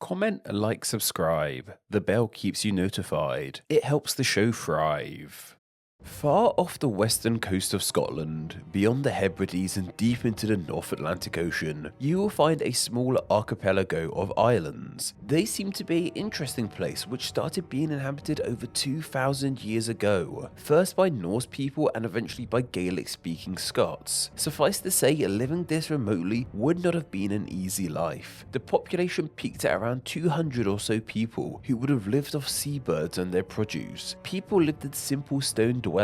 Comment, like, subscribe. The bell keeps you notified. It helps the show thrive. Far off the western coast of Scotland, beyond the Hebrides and deep into the North Atlantic Ocean, you will find a small archipelago of islands. They seem to be an interesting place which started being inhabited over 2,000 years ago, first by Norse people and eventually by Gaelic-speaking Scots. Suffice to say, living this remotely would not have been an easy life. The population peaked at around 200 or so people who would have lived off seabirds and their produce. People lived in simple stone dwellings,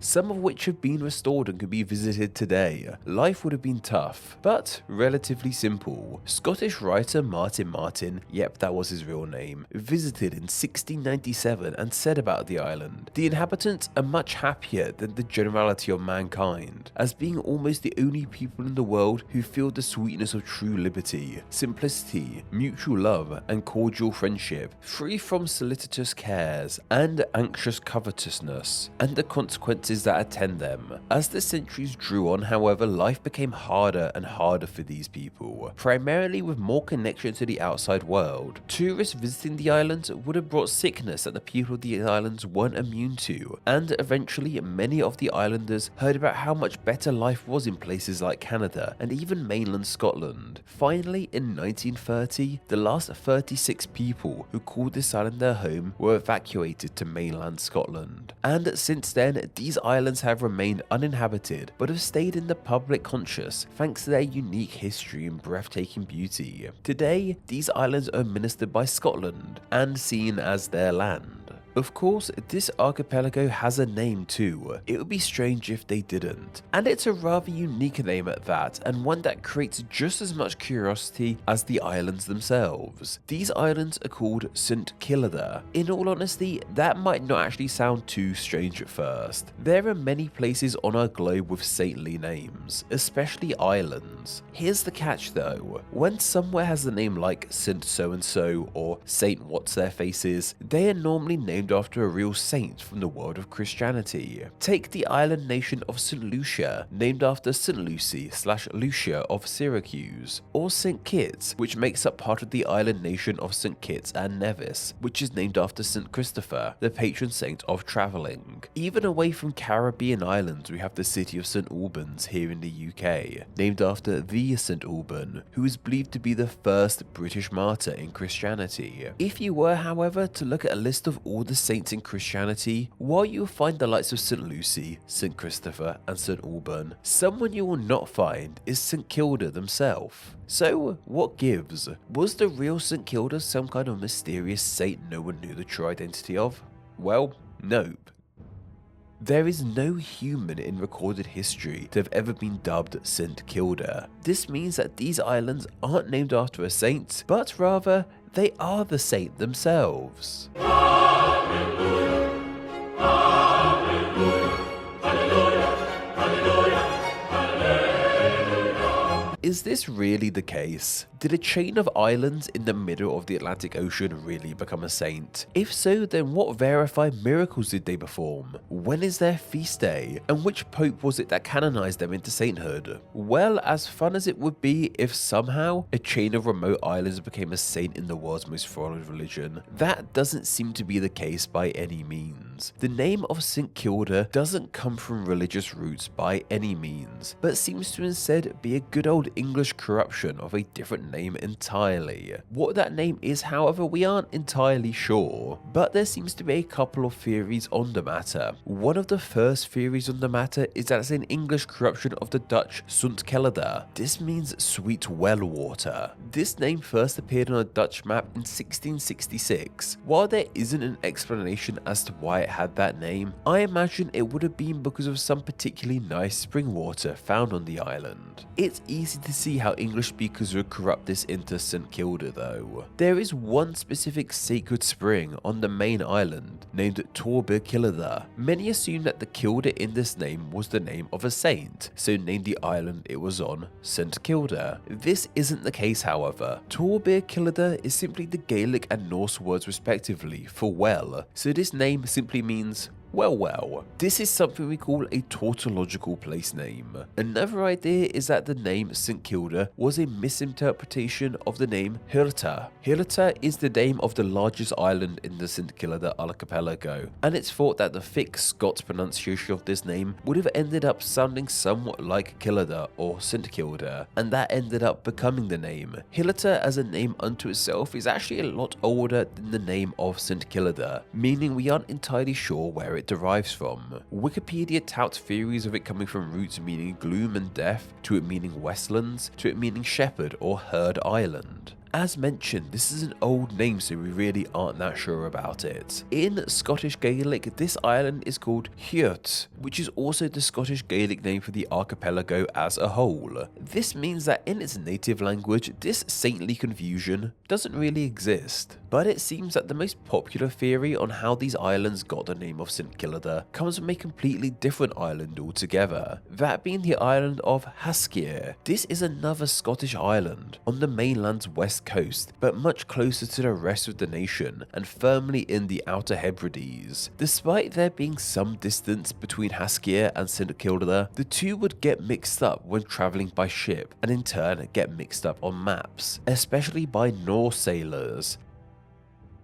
some of which have been restored and can be visited today. Life would have been tough, but relatively simple. Scottish writer Martin Martin, yep, that was his real name, visited in 1697 and said about the island, "The inhabitants are much happier than the generality of mankind, as being almost the only people in the world who feel the sweetness of true liberty, simplicity, mutual love, and cordial friendship, free from solicitous cares and anxious covetousness, and the consequences that attend them." As the centuries drew on, however, life became harder and harder for these people, primarily with more connection to the outside world. Tourists visiting the islands would have brought sickness that the people of the islands weren't immune to, and eventually many of the islanders heard about how much better life was in places like Canada and even mainland Scotland. Finally, in 1930, the last 36 people who called this island their home were evacuated to mainland Scotland, and since then these islands have remained uninhabited but have stayed in the public conscious thanks to their unique history and breathtaking beauty. Today, these islands are administered by Scotland and seen as their land. Of course, this archipelago has a name too. It would be strange if they didn't. And it's a rather unique name at that, and one that creates just as much curiosity as the islands themselves. These islands are called St. Kilda. In all honesty, that might not actually sound too strange at first. There are many places on our globe with saintly names, especially islands. Here's the catch though. When somewhere has a name like St. So-and-so or Saint What's-Their-Faces, they are normally named after a real saint from the world of Christianity. Take the island nation of St. Lucia, named after St. Lucy/Lucia of Syracuse, or St. Kitts, which makes up part of the island nation of St. Kitts and Nevis, which is named after St. Christopher, the patron saint of travelling. Even away from Caribbean islands, we have the city of St. Albans here in the UK, named after the St. Alban, who is believed to be the first British martyr in Christianity. If you were, however, to look at a list of all the saints in Christianity, while you will find the likes of St. Lucy, St. Christopher, and St. Alban, someone you will not find is St. Kilda themselves. So, what gives? Was the real St. Kilda some kind of mysterious saint no one knew the true identity of? Well, nope. There is no human in recorded history to have ever been dubbed St. Kilda. This means that these islands aren't named after a saint, but rather, they are the saint themselves. Is this really the case? Did a chain of islands in the middle of the Atlantic Ocean really become a saint? If so, then what verified miracles did they perform? When is their feast day? And which pope was it that canonized them into sainthood? Well, as fun as it would be if somehow a chain of remote islands became a saint in the world's most followed religion, that doesn't seem to be the case by any means. The name of St. Kilda doesn't come from religious roots by any means, but seems to instead be a good old English corruption of a different name entirely. What that name is, however, we aren't entirely sure, but there seems to be a couple of theories on the matter. One of the first theories on the matter is that it's an English corruption of the Dutch Sunt Kelder. This means sweet well water. This name first appeared on a Dutch map in 1666. While there isn't an explanation as to why it had that name, I imagine it would have been because of some particularly nice spring water found on the island. It's easy to see how English speakers would corrupt this into St. Kilda though. There is one specific sacred spring on the main island named Torbe Kilda. Many assume that the Kilda in this name was the name of a saint, so named the island it was on St. Kilda. This isn't the case, however. Torbe Kilda is simply the Gaelic and Norse words respectively for well, so this name simply means Well, this is something we call a tautological place name. Another idea is that the name St Kilda was a misinterpretation of the name Hirta. Hirta is the name of the largest island in the St Kilda archipelago, and it's thought that the thick Scots pronunciation of this name would have ended up sounding somewhat like Killada or St Kilda, and that ended up becoming the name. Hirta as a name unto itself is actually a lot older than the name of St Kilda, meaning we aren't entirely sure where it derives from. Wikipedia touts theories of it coming from roots meaning gloom and death, to it meaning Westlands, to it meaning shepherd or herd island. As mentioned, this is an old name, so we really aren't that sure about it. In Scottish Gaelic, this island is called Hurt, which is also the Scottish Gaelic name for the archipelago as a whole. This means that in its native language, this saintly confusion doesn't really exist. But it seems that the most popular theory on how these islands got the name of St Kilda comes from a completely different island altogether, that being the island of Haskir. This is another Scottish island on the mainland's west coast, but much closer to the rest of the nation and firmly in the Outer Hebrides. Despite there being some distance between Haskir and St Kilda, the two would get mixed up when travelling by ship and in turn get mixed up on maps, especially by Norse sailors.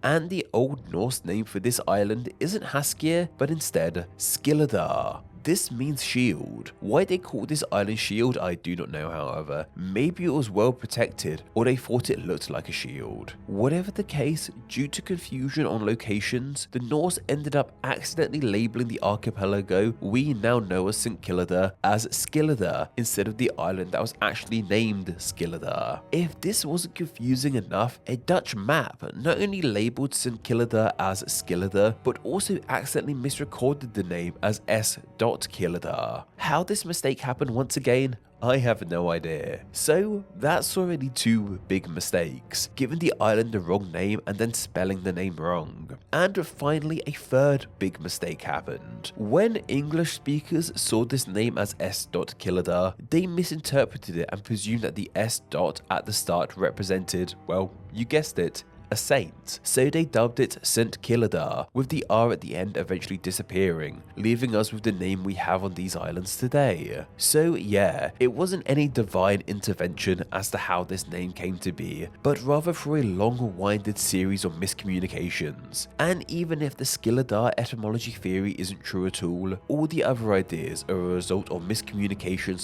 And the Old Norse name for this island isn't Haskir, but instead Skilladar. This means shield. Why they call this island shield I do not know, however. Maybe it was well protected, or they thought it looked like a shield. Whatever the case, due to confusion on locations, the Norse ended up accidentally labelling the archipelago we now know as St Kilda as Skilladar instead of the island that was actually named Skilladar. If this wasn't confusing enough, a Dutch map not only labelled St Kilda as Skilladar, but also accidentally misrecorded the name as S.Kilda. How this mistake happened once again, I have no idea. So that's already two big mistakes, giving the island the wrong name and then spelling the name wrong. And finally, a third big mistake happened. When English speakers saw this name as S.Kilda, they misinterpreted it and presumed that the S. at the start represented, well, you guessed it, a saint, so they dubbed it St Kilda, with the R at the end eventually disappearing, leaving us with the name we have on these islands today. So yeah, it wasn't any divine intervention as to how this name came to be, but rather through a long-winded series of miscommunications. And even if the Skilladar etymology theory isn't true at all the other ideas are a result of miscommunication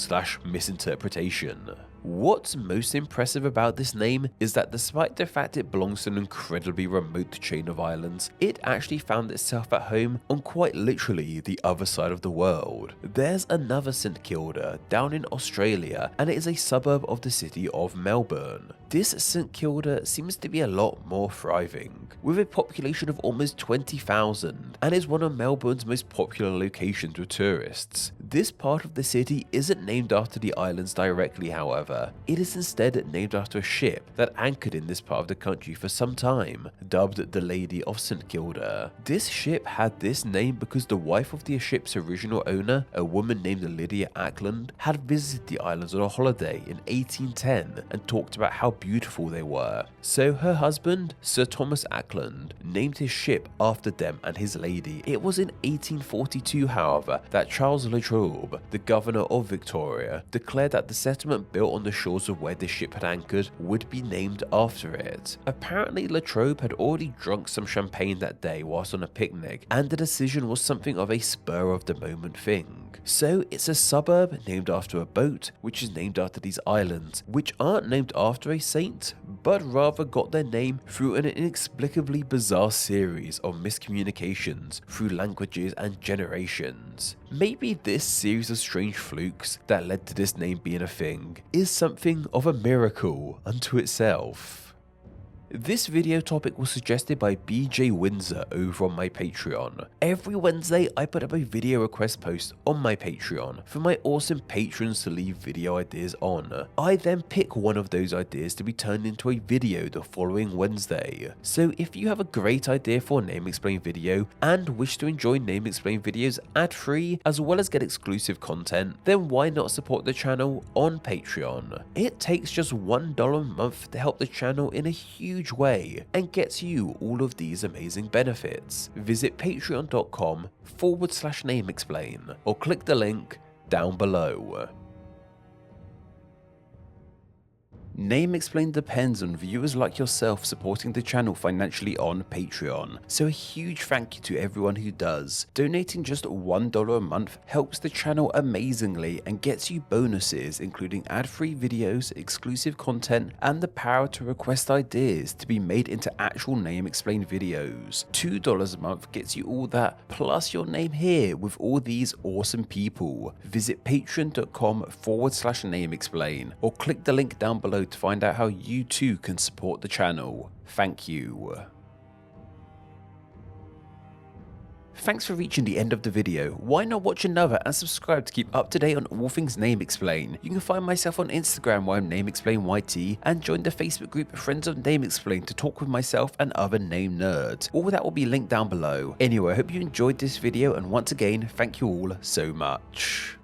/ misinterpretation. What's most impressive about this name is that despite the fact it belongs to an incredibly remote chain of islands, it actually found itself at home on quite literally the other side of the world. There's another St Kilda down in Australia, and it is a suburb of the city of Melbourne. This St Kilda seems to be a lot more thriving, with a population of almost 20,000, and is one of Melbourne's most popular locations with tourists. This part of the city isn't named after the islands directly, however. It is instead named after a ship that anchored in this part of the country for some time, dubbed the Lady of St Kilda. This ship had this name because the wife of the ship's original owner, a woman named Lydia Ackland, had visited the islands on a holiday in 1810 and talked about how beautiful they were. So her husband, Sir Thomas Ackland, named his ship after them and his lady. It was in 1842, however, that Charles La Trobe, the governor of Victoria, declared that the settlement built on the shores of where the ship had anchored would be named after it. Apparently, La Trobe had already drunk some champagne that day whilst on a picnic, and the decision was something of a spur-of-the-moment thing. So it's a suburb named after a boat, which is named after these islands, which aren't named after a saint, but rather got their name through an inexplicably bizarre series of miscommunications through languages and generations. Maybe this series of strange flukes that led to this name being a thing is something of a miracle unto itself. This video topic was suggested by BJ Windsor over on my Patreon. Every Wednesday, I put up a video request post on my Patreon for my awesome patrons to leave video ideas on. I then pick one of those ideas to be turned into a video the following Wednesday. So if you have a great idea for a Name Explain video and wish to enjoy Name Explain videos ad-free as well as get exclusive content, then why not support the channel on Patreon? It takes just $1 a month to help the channel in a huge huge way and gets you all of these amazing benefits. Visit patreon.com/nameexplain or click the link down below. Name Explain depends on viewers like yourself supporting the channel financially on Patreon, so a huge thank you to everyone who does. Donating just $1 a month helps the channel amazingly and gets you bonuses including ad-free videos, exclusive content, and the power to request ideas to be made into actual Name Explain videos. $2 a month gets you all that, plus your name here with all these awesome people. Visit patreon.com/nameexplain or click the link down below to find out how you too can support the channel. Thank you. Thanks for reaching the end of the video. Why not watch another and subscribe to keep up to date on all things Name Explain. You can find myself on Instagram where I'm NameExplainYT and join the Facebook group Friends of Name Explain to talk with myself and other name nerds. All that will be linked down below. Anyway, I hope you enjoyed this video and once again, thank you all so much.